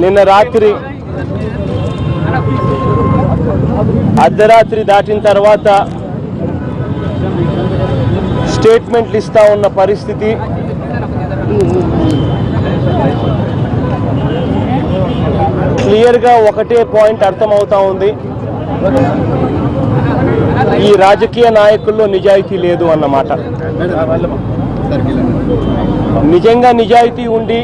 నిన్న రాత్రి అర్ధరాత్రి దాటిన తర్వాత స్టేట్మెంట్లు ఇస్తా ఉన్న పరిస్థితి క్లియర్గా ఒకటే పాయింట్ అర్థమవుతా ఉంది, ఈ రాజకీయ నాయకుల్లో నిజాయితీ లేదు అన్నమాట. నిజంగా నిజాయితీ ఉండి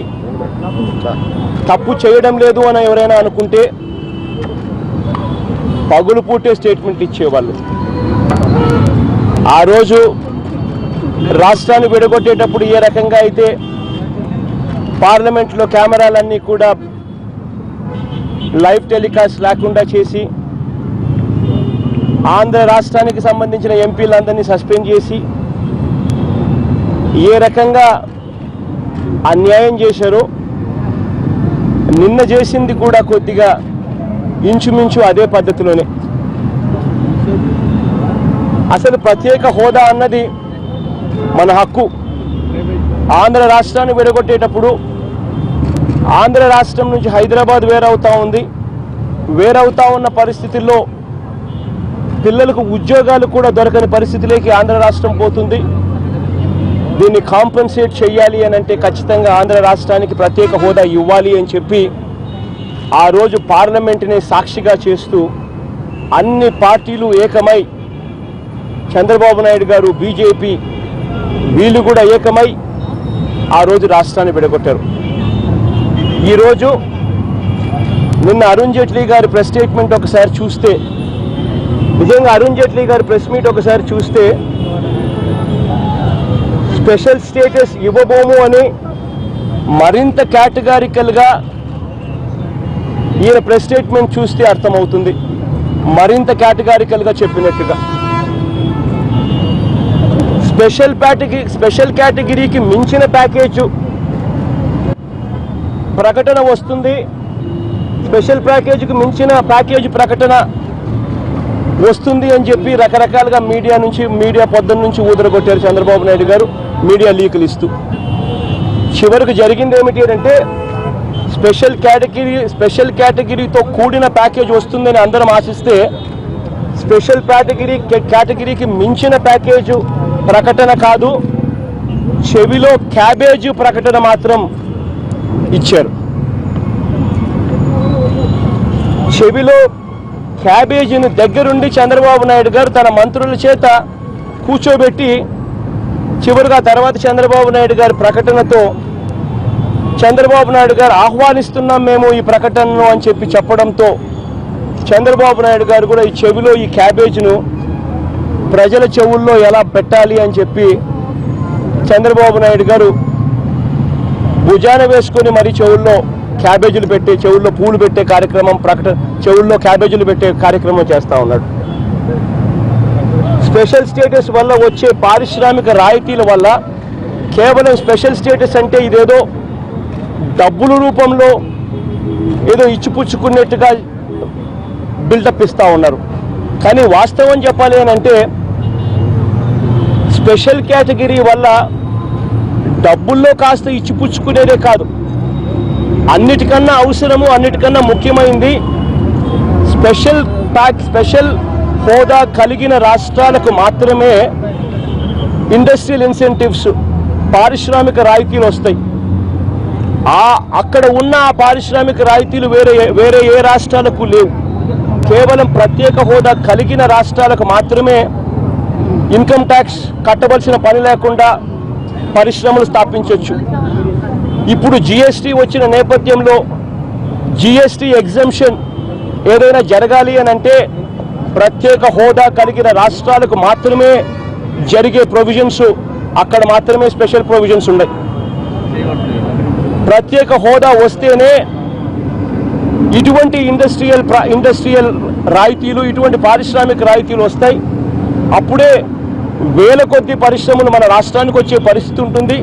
తప్పు చేయడం లేదు అని ఎవరైనా అనుకుంటే పగులు పూటే స్టేట్మెంట్ ఇచ్చేవాళ్ళు. ఆ రోజు రాష్ట్రాన్ని విడగొట్టేటప్పుడు ఏ రకంగా అయితే పార్లమెంట్లో కెమెరాలన్నీ కూడా లైవ్ టెలికాస్ట్ లేకుండా చేసి ఆంధ్ర రాష్ట్రానికి సంబంధించిన ఎంపీలందరినీ సస్పెండ్ చేసి ఏ రకంగా అన్యాయం చేశారో నిన్న చేసింది కూడా కొద్దిగా ఇంచుమించు అదే పద్ధతిలోనే. అసలు ప్రత్యేక హోదా అన్నది మన హక్కు. ఆంధ్ర రాష్ట్రాన్ని విడగొట్టేటప్పుడు ఆంధ్ర రాష్ట్రం నుంచి హైదరాబాద్ వేరవుతా ఉంది. వేరవుతా ఉన్న పరిస్థితుల్లో పిల్లలకు ఉద్యోగాలు కూడా దొరకని పరిస్థితిలోకి ఆంధ్ర రాష్ట్రం పోతుంది. దీన్ని కాంపెన్సేట్ చేయాలి అని అంటే ఖచ్చితంగా ఆంధ్ర రాష్ట్రానికి ప్రత్యేక హోదా ఇవ్వాలి అని చెప్పి ఆ రోజు పార్లమెంటుని సాక్షిగా చేస్తూ అన్ని పార్టీలు ఏకమై చంద్రబాబు నాయుడు గారు, బీజేపీ వీళ్ళు కూడా ఏకమై ఆ రోజు రాష్ట్రాన్ని విడగొట్టారు. ఈరోజు నిన్న అరుణ్ జైట్లీ గారి ప్రెస్ స్టేట్మెంట్ ఒకసారి చూస్తే, నిజంగా అరుణ్ జైట్లీ గారి ప్రెస్ మీట్ ఒకసారి చూస్తే స్పెషల్ స్టేటస్ ఇవ్వబోము అని మరింత కేటగారికల్గా ఈయన ప్రెస్ స్టేట్మెంట్ చూస్తే అర్థమవుతుంది. మరింత కేటగారికల్గా చెప్పినట్టుగా స్పెషల్ కేటగిరీకి మించిన ప్యాకేజ్ ప్రకటన వస్తుంది, స్పెషల్ ప్యాకేజీకి మించిన ప్యాకేజ్ ప్రకటన వస్తుంది అని చెప్పి రకరకాలుగా మీడియా పొద్దున్న నుంచి ఊదరగొట్టారు చంద్రబాబు నాయుడు గారు, మీడియా లీకులు ఇస్తూ. చివరికి జరిగింది ఏమిటి అంటే స్పెషల్ కేటగిరీతో కూడిన ప్యాకేజ్ వస్తుందని అందరం ఆశిస్తే స్పెషల్ కేటగిరీకి మించిన ప్యాకేజ్ ప్రకటన కాదు, చెవిలో క్యాబేజీ ప్రకటన మాత్రం ఇచ్చారు. చెవిలో క్యాబేజీని దగ్గరుండి చంద్రబాబు నాయుడు గారు తన మంత్రుల చేత కూర్చోబెట్టి చివరిగా తర్వాత చంద్రబాబు నాయుడు గారి ప్రకటనతో చంద్రబాబు నాయుడు గారు ఆహ్వానిస్తున్నాం మేము ఈ ప్రకటనను అని చెప్పి చెప్పడంతో చంద్రబాబు నాయుడు గారు కూడా ఈ చెవిలో ఈ క్యాబేజీను ప్రజల చెవుల్లో ఎలా పెట్టాలి అని చెప్పి చంద్రబాబు నాయుడు గారు భుజాన వేసుకొని మరి చెవుల్లో క్యాబేజీలు పెట్టే, చెవుల్లో పూలు పెట్టే కార్యక్రమం, చెవుల్లో క్యాబేజీలు పెట్టే కార్యక్రమం చేస్తూ ఉన్నాడు. స్పెషల్ స్టేటస్ వల్ల వచ్చే పారిశ్రామిక రాయితీల వల్ల కేవలం స్పెషల్ స్టేటస్ అంటే ఇదేదో డబ్బుల రూపంలో ఏదో ఇచ్చిపుచ్చుకున్నట్టుగా బిల్డప్ ఇస్తూ ఉన్నారు. కానీ వాస్తవం చెప్పాలి అని అంటే స్పెషల్ కేటగిరీ వల్ల డబ్బుల్లో కాస్త ఇచ్చిపుచ్చుకునేదే కాదు, అన్నిటికన్నా అవసరము, అన్నిటికన్నా ముఖ్యమైనది స్పెషల్ హోదా కలిగిన రాష్ట్రాలకు మాత్రమే ఇండస్ట్రియల్ ఇన్సెంటివ్స్, పారిశ్రామిక రాయితీలు వస్తాయి. అక్కడ ఉన్న ఆ పారిశ్రామిక రాయితీలు వేరే ఏ రాష్ట్రాలకు లేవు. కేవలం ప్రత్యేక హోదా కలిగిన రాష్ట్రాలకు మాత్రమే ఇన్కమ్ ట్యాక్స్ కట్టవలసిన పని లేకుండా పరిశ్రమలు స్థాపించవచ్చు. ఇప్పుడు జిఎస్టీ వచ్చిన నేపథ్యంలో జిఎస్టీ ఎగ్జంప్షన్ ఏదైనా జరగాలి అని అంటే ప్రత్యేక హోదా కలిగిన రాష్ట్రాలకు మాత్రమే జరిగే ప్రొవిజన్స్, అక్కడ మాత్రమే స్పెషల్ ప్రొవిజన్స్ ఉన్నాయి. ప్రత్యేక హోదా వస్తేనే ఇటువంటి ఇండస్ట్రియల్ రాయితీలు, ఇటువంటి పారిశ్రామిక రాయితీలు వస్తాయి. అప్పుడే వేల కొద్ది పరిశ్రమలు మన రాష్ట్రానికి వచ్చే పరిస్థితి ఉంటుంది.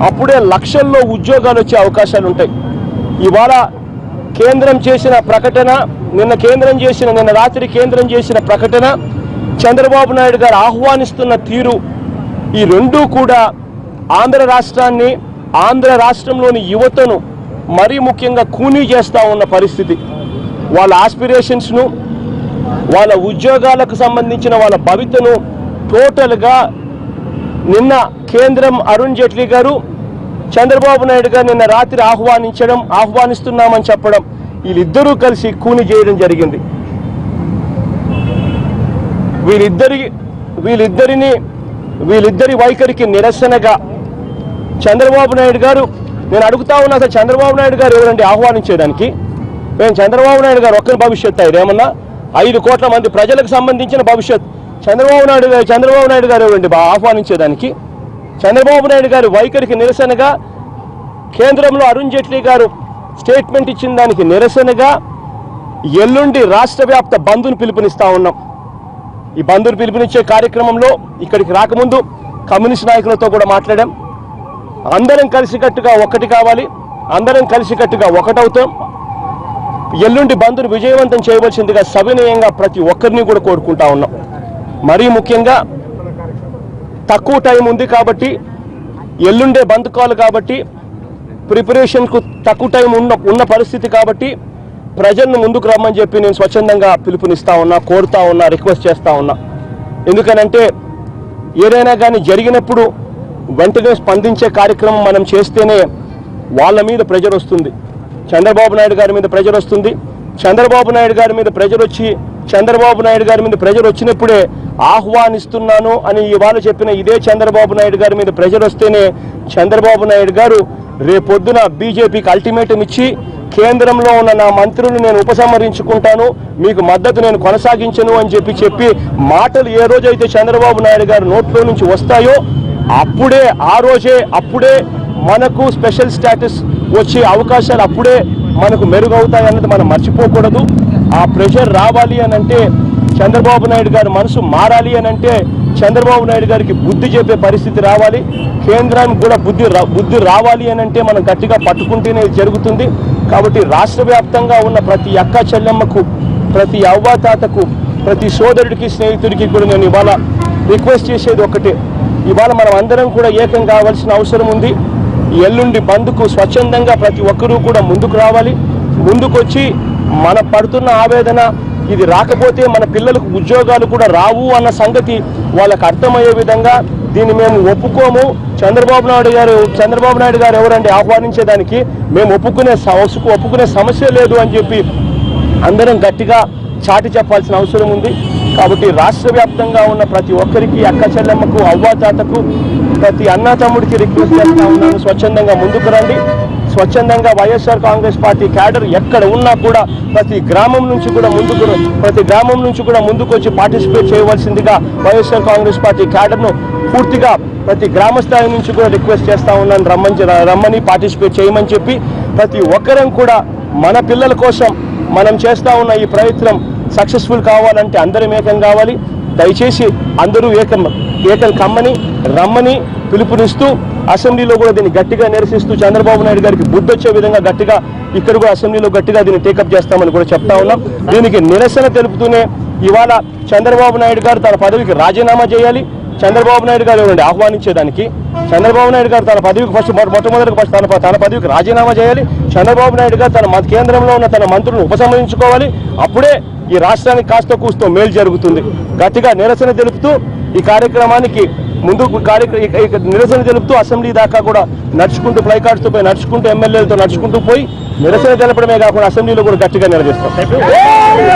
అప్పుడే లక్షల్లో ఉద్యోగాలు వచ్చే అవకాశాలు ఉంటాయి. ఇవాళ కేంద్రం చేసిన ప్రకటన, నిన్న రాత్రి కేంద్రం చేసిన ప్రకటన, చంద్రబాబు నాయుడు గారు ఆహ్వానిస్తున్న తీరు, ఈ రెండూ కూడా ఆంధ్ర రాష్ట్రాన్ని ఆంధ్ర రాష్ట్రంలోని యువతను మరీ ముఖ్యంగా కూనీ చేస్తూ ఉన్న పరిస్థితి. వాళ్ళ ఆస్పిరేషన్స్ను, వాళ్ళ ఉద్యోగాలకు సంబంధించిన వాళ్ళ భవితను టోటల్గా నిన్న కేంద్రం అరుణ్ జైట్లీ గారు, చంద్రబాబు నాయుడు గారు నిన్న రాత్రి ఆహ్వానిస్తున్నామని చెప్పడం, వీళ్ళిద్దరూ కలిసి కూని చేయడం జరిగింది. వీళ్ళిద్దరి వైఖరికి నిరసనగా చంద్రబాబు నాయుడు గారు, నేను అడుగుతా ఉన్నా, అసలు చంద్రబాబు నాయుడు గారు ఎవరండి ఆహ్వానించేదానికి? మేము చంద్రబాబు నాయుడు గారు ఒక్కరి భవిష్యత్తు ఇదేమన్నా 5 కోట్ల మంది ప్రజలకు సంబంధించిన భవిష్యత్. చంద్రబాబు నాయుడు గారు ఎవరండి ఆహ్వానించేదానికి? చంద్రబాబు నాయుడు గారి వైఖరికి నిరసనగా, కేంద్రంలో అరుణ్ జైట్లీ గారు స్టేట్మెంట్ ఇచ్చిన దానికి నిరసనగా ఎల్లుండి రాష్ట్ర వ్యాప్త బంద్ను పిలుపునిస్తా ఉన్నాం. ఈ బంద్ను పిలుపునిచ్చే కార్యక్రమంలో ఇక్కడికి రాకముందు కమ్యూనిస్ట్ నాయకులతో కూడా మాట్లాడాం. అందరం కలిసికట్టుగా ఒక్కటి కావాలి, అందరం కలిసికట్టుగా ఒకటవుతాం. ఎల్లుండి బంద్ను విజయవంతం చేయవలసిందిగా సవినయంగా ప్రతి ఒక్కరిని కూడా కోరుకుంటా ఉన్నాం. మరీ ముఖ్యంగా తక్కువ టైం ఉంది కాబట్టి, ఎల్లుండే బంద్ కాల్ కాబట్టి, ప్రిపరేషన్కు తక్కువ టైం ఉన్న పరిస్థితి కాబట్టి ప్రజలను ముందుకు రమ్మని చెప్పి నేను స్వచ్ఛందంగా పిలుపునిస్తా ఉన్నా, కోరుతా ఉన్నా, రిక్వెస్ట్ చేస్తా ఉన్నా. ఎందుకనంటే ఏదైనా కానీ జరిగినప్పుడు వెంటనే స్పందించే కార్యక్రమం మనం చేస్తేనే వాళ్ళ మీద ప్రెజర్ వస్తుంది. చంద్రబాబు నాయుడు గారి మీద ప్రెజర్ వస్తుంది. చంద్రబాబు నాయుడు గారి మీద ప్రెజర్ వచ్చినప్పుడే ఆహ్వానిస్తున్నాను అని ఇవాళ చెప్పిన ఇదే చంద్రబాబు నాయుడు గారి మీద ప్రెజర్ వస్తేనే చంద్రబాబు నాయుడు గారు రేపొద్దున బీజేపీకి అల్టిమేటం ఇచ్చి, కేంద్రంలో ఉన్న నా మంత్రులు నేను ఉపసంహరించుకుంటాను, మీకు మద్దతు నేను కొనసాగించను అని చెప్పి మాటలు ఏ రోజైతే చంద్రబాబు నాయుడు గారు నోట్లో నుంచి వస్తాయో అప్పుడే మనకు స్పెషల్ స్టేటస్ వచ్చే అవకాశాలు అప్పుడే మనకు మెరుగవుతాయి అన్నది మనం మర్చిపోకూడదు. ఆ ప్రెషర్ రావాలి అని అంటే, చంద్రబాబు నాయుడు గారి మనసు మారాలి అని అంటే, చంద్రబాబు నాయుడు గారికి బుద్ధి చెప్పే పరిస్థితి రావాలి, కేంద్రానికి కూడా బుద్ధి రావాలి అని అంటే మనం గట్టిగా పట్టుకుంటేనే జరుగుతుంది. కాబట్టి రాష్ట్ర వ్యాప్తంగా ఉన్న ప్రతి అక్క చెల్లెమ్మకు, ప్రతి అవ్వాతాతకు, ప్రతి సోదరుడికి, స్నేహితుడికి కూడా నేను ఇవాళ రిక్వెస్ట్ చేసేది ఒకటే, ఇవాళ మనం అందరం కూడా ఏకం కావాల్సిన అవసరం ఉంది. ఎల్లుండి బంద్కు స్వచ్ఛందంగా ప్రతి ఒక్కరూ కూడా ముందుకు రావాలి. ముందుకొచ్చి మన పడుతున్న ఆవేదన, ఇది రాకపోతే మన పిల్లలకు ఉద్యోగాలు కూడా రావు అన్న సంగతి వాళ్ళకు అర్థమయ్యే విధంగా దీన్ని మేము ఒప్పుకోము. చంద్రబాబు నాయుడు గారు ఎవరండి ఆహ్వానించేదానికి? మేము ఒప్పుకునే సమస్య లేదు అని చెప్పి అందరం గట్టిగా చాటి చెప్పాల్సిన అవసరం ఉంది. కాబట్టి రాష్ట్ర వ్యాప్తంగా ఉన్న ప్రతి ఒక్కరికి, అక్క చెల్లెమ్మకు, అవ్వాతాతకు, ప్రతి అన్నా తమ్ముడికి రిక్వెస్ట్ చేస్తా ఉన్నాను, స్వచ్ఛందంగా ముందుకు రండి. స్వచ్ఛందంగా వైఎస్ఆర్ కాంగ్రెస్ పార్టీ క్యాడర్ ఎక్కడ ఉన్నా కూడా ప్రతి గ్రామం నుంచి కూడా ముందుకు వచ్చి పార్టిసిపేట్ చేయవలసిందిగా వైఎస్ఆర్ కాంగ్రెస్ పార్టీ క్యాడర్ను పూర్తిగా ప్రతి గ్రామ స్థాయి నుంచి కూడా రిక్వెస్ట్ చేస్తా ఉన్నాను, రమ్మని పార్టిసిపేట్ చేయమని చెప్పి. ప్రతి ఒక్కరం కూడా మన పిల్లల కోసం మనం చేస్తా ఉన్న ఈ ప్రయత్నం సక్సెస్ఫుల్ కావాలంటే అందరం ఏకం కావాలి. దయచేసి అందరూ ఏకం కమ్మని రమ్మని పిలుపునిస్తూ, అసెంబ్లీలో కూడా దీన్ని గట్టిగా నిరసిస్తూ, చంద్రబాబు నాయుడు గారికి బుద్ధి వచ్చే విధంగా గట్టిగా ఇక్కడ కూడా అసెంబ్లీలో గట్టిగా దీన్ని టేకప్ చేస్తామని కూడా చెప్తా ఉన్నాం. దీనికి నిరసన తెలుపుతూనే ఇవాళ చంద్రబాబు నాయుడు గారు తన పదవికి రాజీనామా చేయాలి. చంద్రబాబు నాయుడు గారు ఎవరండి ఆహ్వానించేదానికి? చంద్రబాబు నాయుడు గారు తన పదవికి మొట్టమొదటి తన పదవికి రాజీనామా చేయాలి. చంద్రబాబు నాయుడు గారు తన కేంద్రంలో ఉన్న తన మంత్రులను ఉపసంహరించుకోవాలి. అప్పుడే ఈ రాష్ట్రానికి కాస్త కూస్తో మేలు జరుగుతుంది. గట్టిగా నిరసన తెలుపుతూ ఈ కార్యక్రమానికి నిరసన తెలుపుతూ అసెంబ్లీ దాకా కూడా నడుచుకుంటూ, ప్లైకార్డ్స్తో పోయి నడుచుకుంటూ, ఎమ్మెల్యేలతో నడుచుకుంటూ పోయి నిరసన తెలపడమే కాకుండా అసెంబ్లీలో కూడా గట్టిగా నిలదీస్తాం.